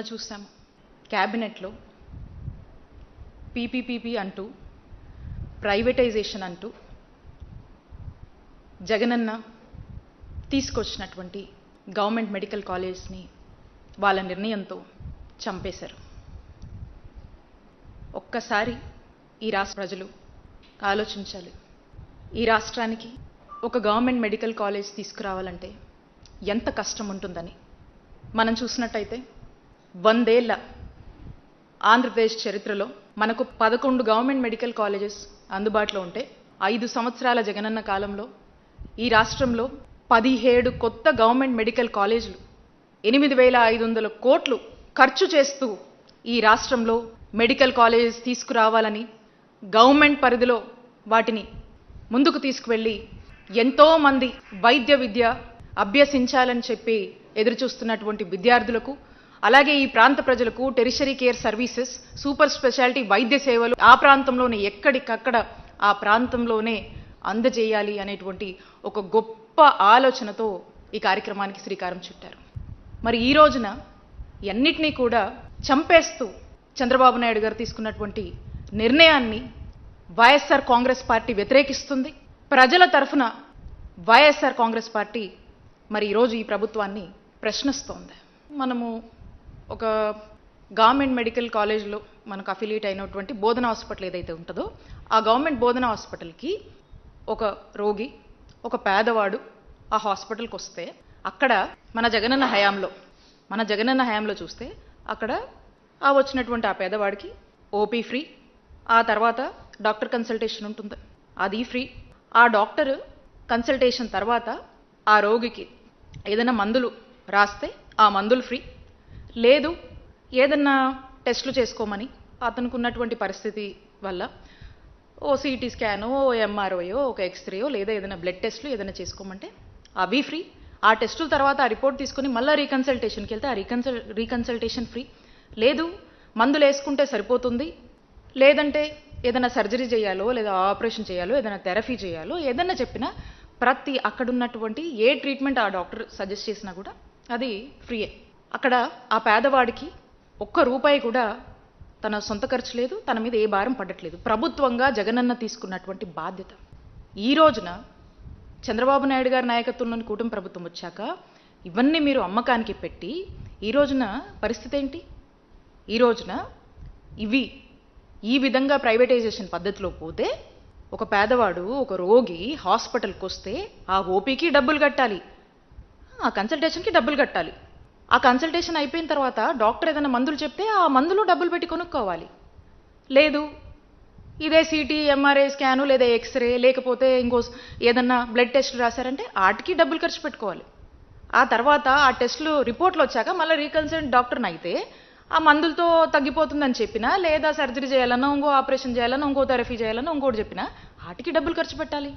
చూసాము క్యాబినెట్లో పీపీపీపీ అంటూ ప్రైవేటైజేషన్ అంటూ జగనన్న తీసుకొచ్చినటువంటి గవర్నమెంట్ మెడికల్ కాలేజ్ని వాళ్ళ నిర్ణయంతో చంపేశారు. ఒక్కసారి ఈ రాష్ట్ర ప్రజలు ఆలోచించాలి. ఈ రాష్ట్రానికి ఒక గవర్నమెంట్ మెడికల్ కాలేజ్ తీసుకురావాలంటే ఎంత కష్టం ఉంటుందని. మనం చూసినట్టయితే 100 ఏళ్ల ఆంధ్రప్రదేశ్ చరిత్రలో మనకు 11 గవర్నమెంట్ మెడికల్ కాలేజెస్ అందుబాటులో ఉంటే 5 సంవత్సరాల జగనన్న కాలంలో ఈ రాష్ట్రంలో 17 కొత్త గవర్నమెంట్ మెడికల్ కాలేజీలు 8,500 కోట్లు ఖర్చు చేస్తూ ఈ రాష్ట్రంలో మెడికల్ కాలేజెస్ తీసుకురావాలని గవర్నమెంట్ పరిధిలో వాటిని ముందుకు తీసుకువెళ్ళి ఎంతోమంది వైద్య విద్య అభ్యసించాలని చెప్పి ఎదురుచూస్తున్నటువంటి విద్యార్థులకు, అలాగే ఈ ప్రాంత ప్రజలకు tertiary care services, super speciality వైద్య సేవలు ఆ ప్రాంతంలోనే ఎక్కడికక్కడ ఆ ప్రాంతంలోనే అందజేయాలి అనేటువంటి ఒక గొప్ప ఆలోచనతో ఈ కార్యక్రమానికి శ్రీకారం చుట్టారు. మరి ఈ రోజున అన్నిటినీ కూడా చంపేస్తూ చంద్రబాబు నాయుడు గారు తీసుకున్నటువంటి నిర్ణయాన్ని వైఎస్ఆర్ కాంగ్రెస్ పార్టీ వ్యతిరేకిస్తుంది. ప్రజల తరఫున వైఎస్ఆర్ కాంగ్రెస్ పార్టీ మరి ఈరోజు ఈ ప్రభుత్వాన్ని ప్రశ్నిస్తోంది. మనము ఒక గవర్నమెంట్ మెడికల్ కాలేజ్లో మనకు అఫిలియేట్ అయినటువంటి బోధన హాస్పిటల్ ఏదైతే ఉంటుందో ఆ గవర్నమెంట్ బోధన హాస్పిటల్కి ఒక రోగి, ఒక పేదవాడు ఆ హాస్పిటల్కి వస్తే అక్కడ మన జగనన్న హయాంలో చూస్తే అక్కడ ఆ వచ్చినటువంటి ఆ పేదవాడికి ఓపీ ఫ్రీ, ఆ తర్వాత డాక్టర్ కన్సల్టేషన్ ఉంటుంది, అది ఫ్రీ. ఆ డాక్టర్ కన్సల్టేషన్ తర్వాత ఆ రోగికి ఏదైనా మందులు రాస్తే ఆ మందులు ఫ్రీ. లేదు ఏదన్నా టెస్టులు చేసుకోమని అతనికి ఉన్నటువంటి పరిస్థితి వల్ల ఓ సిటీ స్కానో, ఓ ఎంఆర్ఓయో, ఒక ఎక్స్రేయో, లేదా ఏదైనా బ్లడ్ టెస్టులు ఏదైనా చేసుకోమంటే అవి ఫ్రీ. ఆ టెస్టుల తర్వాత ఆ రిపోర్ట్ తీసుకొని మళ్ళీ రీకన్సల్టేషన్కి వెళ్తే ఆ రీకన్సల్టేషన్ ఫ్రీ. లేదు మందులు వేసుకుంటే సరిపోతుంది, లేదంటే ఏదైనా సర్జరీ చేయాలో, లేదా ఆపరేషన్ చేయాలో, ఏదైనా థెరపీ చేయాలో ఏదన్నా చెప్పినా ప్రతి అక్కడున్నటువంటి ఏ ట్రీట్మెంట్ ఆ డాక్టర్ సజెస్ట్ చేసినా కూడా అది ఫ్రీయే. అక్కడ ఆ పేదవాడికి ₹1 కూడా తన సొంత ఖర్చు లేదు, తన మీద ఏ భారం పడట్లేదు. ప్రభుత్వంగా జగనన్న తీసుకున్నటువంటి బాధ్యత. ఈ రోజున చంద్రబాబు నాయుడు గారి నాయకత్వంలోని కూటమి ప్రభుత్వం వచ్చాక ఇవన్నీ మీరు అమ్మకానికి పెట్టి ఈ రోజున పరిస్థితి ఏంటి? ఈ రోజున ఈ విధంగా ప్రైవేటైజేషన్ పద్ధతిలో పోతే ఒక పేదవాడు, ఒక రోగి హాస్పిటల్కి వస్తే ఆ ఓపీకి డబ్బులు కట్టాలి, ఆ కన్సల్టేషన్కి డబ్బులు కట్టాలి. ఆ కన్సల్టేషన్ అయిపోయిన తర్వాత డాక్టర్ ఏదైనా మందులు చెప్తే ఆ మందులు డబ్బులు పెట్టి కొనుక్కోవాలి. లేదు ఇదే సిటీ, ఎంఆర్ఐ స్కాను, లేదా ఎక్స్రే, లేకపోతే ఇంకో ఏదన్నా బ్లడ్ టెస్టులు రాశారంటే వాటికి డబ్బులు ఖర్చు పెట్టుకోవాలి. ఆ తర్వాత ఆ టెస్టులు రిపోర్ట్లు వచ్చాక మళ్ళీ రీకన్సల్ట్ డాక్టర్ని అయితే ఆ మందులతో తగ్గిపోతుందని చెప్పినా, లేదా సర్జరీ చేయాలన్నా, ఇంకో ఆపరేషన్ చేయాలన్నా, ఇంకో థెరపీ చేయాలన్నా, ఇంకోటి చెప్పినా వాటికి డబ్బులు ఖర్చు పెట్టాలి.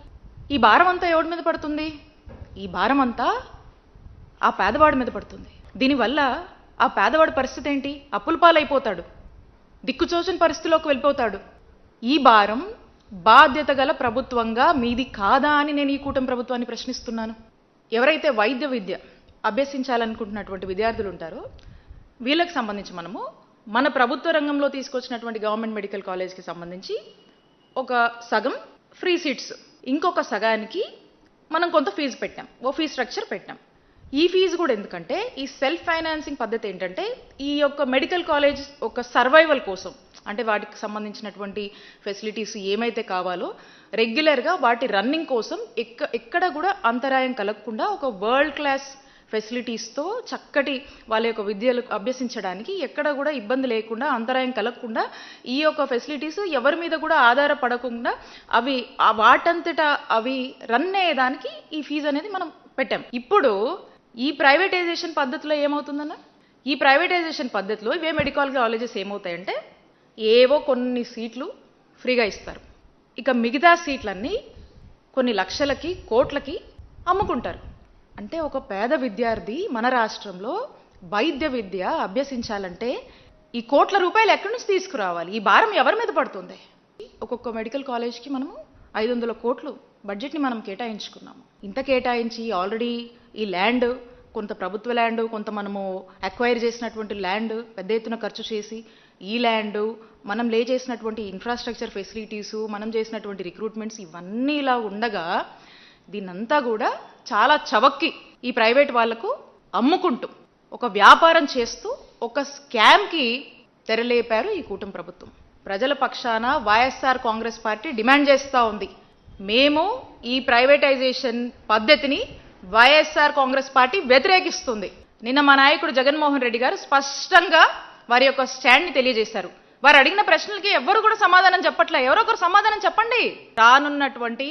ఈ భారం అంతా ఎవరి మీద పడుతుంది? ఈ భారం అంతా ఆ పేదవాడి మీద పడుతుంది. దీనివల్ల ఆ పేదవాడి పరిస్థితి ఏంటి? అప్పుల పాలైపోతాడు, దిక్కుచోచని పరిస్థితిలోకి వెళ్ళిపోతాడు. ఈ భారం బాధ్యత గల ప్రభుత్వంగా మీది కాదా అని నేను ఈ కూటమి ప్రభుత్వాన్ని ప్రశ్నిస్తున్నాను. ఎవరైతే వైద్య విద్య అభ్యసించాలనుకుంటున్నటువంటి విద్యార్థులు ఉంటారో వీళ్ళకి సంబంధించి మనము మన ప్రభుత్వ రంగంలో తీసుకొచ్చినటువంటి గవర్నమెంట్ మెడికల్ కాలేజ్కి సంబంధించి ఒక సగం ఫ్రీ సీట్స్, ఇంకొక సగానికి మనం కొంత ఫీజు పెట్టాం, ఓ ఫీ స్ట్రక్చర్ పెట్టాం. ఈ ఫీజు కూడా ఎందుకంటే ఈ సెల్ఫ్ ఫైనాన్సింగ్ పద్ధతి ఏంటంటే ఈ యొక్క మెడికల్ కాలేజ్ ఒక సర్వైవల్ కోసం, అంటే వాటికి సంబంధించినటువంటి ఫెసిలిటీస్ ఏమైతే కావాలో రెగ్యులర్గా వాటి రన్నింగ్ కోసం ఎక్కడ కూడా అంతరాయం కలగకుండా ఒక వరల్డ్ క్లాస్ ఫెసిలిటీస్తో చక్కటి వాళ్ళ యొక్క విద్యలు అభ్యసించడానికి ఎక్కడ కూడా ఇబ్బంది లేకుండా, అంతరాయం కలగకుండా ఈ యొక్క ఫెసిలిటీస్ ఎవరి మీద కూడా ఆధారపడకుండా అవి వాటంతటా అవి రన్ అయ్యేదానికి ఈ ఫీజు అనేది మనం పెట్టాం. ఇప్పుడు ఈ ప్రైవేటైజేషన్ పద్ధతిలో ఏమవుతుందన్న, ఈ ప్రైవేటైజేషన్ పద్ధతిలో ఇవే మెడికల్ కాలేజెస్ ఏమవుతాయంటే ఏవో కొన్ని సీట్లు ఫ్రీగా ఇస్తారు, ఇక మిగతా సీట్లన్నీ కొన్ని లక్షలకి, కోట్లకి అమ్ముకుంటారు. అంటే ఒక పేద విద్యార్థి మన రాష్ట్రంలో వైద్య విద్య అభ్యసించాలంటే ఈ కోట్ల రూపాయలు ఎక్కడి నుంచి తీసుకురావాలి? ఈ భారం ఎవరి మీద పడుతుంది? ఒక్కొక్క మెడికల్ కాలేజ్కి మనము 500 కోట్లు బడ్జెట్ని మనం కేటాయించుకున్నాము. ఇంత కేటాయించి ఆల్రెడీ ఈ ల్యాండ్ కొంత ప్రభుత్వ ల్యాండ్, కొంత మనము అక్వైర్ చేసినటువంటి ల్యాండ్ పెద్ద ఎత్తున ఖర్చు చేసి ఈ ల్యాండ్ మనం లే చేసినటువంటి ఇన్ఫ్రాస్ట్రక్చర్ ఫెసిలిటీసు, మనం చేసినటువంటి రిక్రూట్మెంట్స్ ఇవన్నీ ఇలా ఉండగా దీన్నంతా కూడా చాలా చవక్కి ఈ ప్రైవేట్ వాళ్లకు అమ్ముకుంటూ ఒక వ్యాపారం చేస్తూ ఒక స్కామ్కి తెరలేపారు ఈ కూటమి ప్రభుత్వం. ప్రజల పక్షాన వైఎస్ఆర్ కాంగ్రెస్ పార్టీ డిమాండ్ చేస్తూ ఉంది, మేము ఈ ప్రైవేటైజేషన్ పద్ధతిని వైఎస్ఆర్ కాంగ్రెస్ పార్టీ వ్యతిరేకిస్తుంది. నిన్న మా నాయకుడు జగన్మోహన్ రెడ్డి గారు స్పష్టంగా వారి యొక్క స్టాండ్ని తెలియజేశారు. వారు అడిగిన ప్రశ్నలకి ఎవ్వరు కూడా సమాధానం చెప్పట్లే. ఎవరో ఒకరు సమాధానం చెప్పండి. రానున్నటువంటి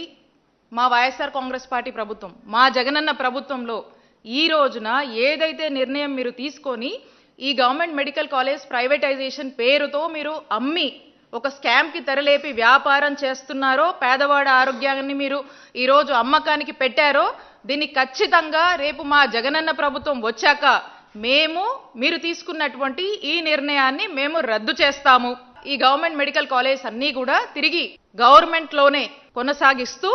మా వైఎస్ఆర్ కాంగ్రెస్ పార్టీ ప్రభుత్వం, మా జగనన్న ప్రభుత్వంలో ఈ రోజున ఏదైతే నిర్ణయం మీరు తీసుకొని ఈ గవర్నమెంట్ మెడికల్ కాలేజ్ ప్రైవేటైజేషన్ పేరుతో మీరు అమ్మి ఒక స్కామ్కి తెరలేపి వ్యాపారం చేస్తున్నారో, పేదవాడి ఆరోగ్యాన్ని మీరు ఈరోజు అమ్మకానికి పెట్టారో, దీన్ని ఖచ్చితంగా రేపు మా జగనన్న ప్రభుత్వం వచ్చాక మీరు తీసుకున్నటువంటి ఈ నిర్ణయాన్ని మేము రద్దు చేస్తాము. ఈ గవర్నమెంట్ మెడికల్ కాలేజ్ అన్నీ కూడా తిరిగి గవర్నమెంట్లోనే కొనసాగిస్తూ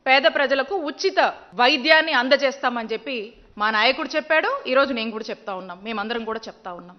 పేద ప్రజలకు ఉచిత వైద్యాన్ని అందజేస్తామని చెప్పి మా నాయకుడు చెప్పాడు. ఈరోజు నేను కూడా చెప్తా ఉన్నాం, మేమందరం కూడా చెప్తా ఉన్నాం.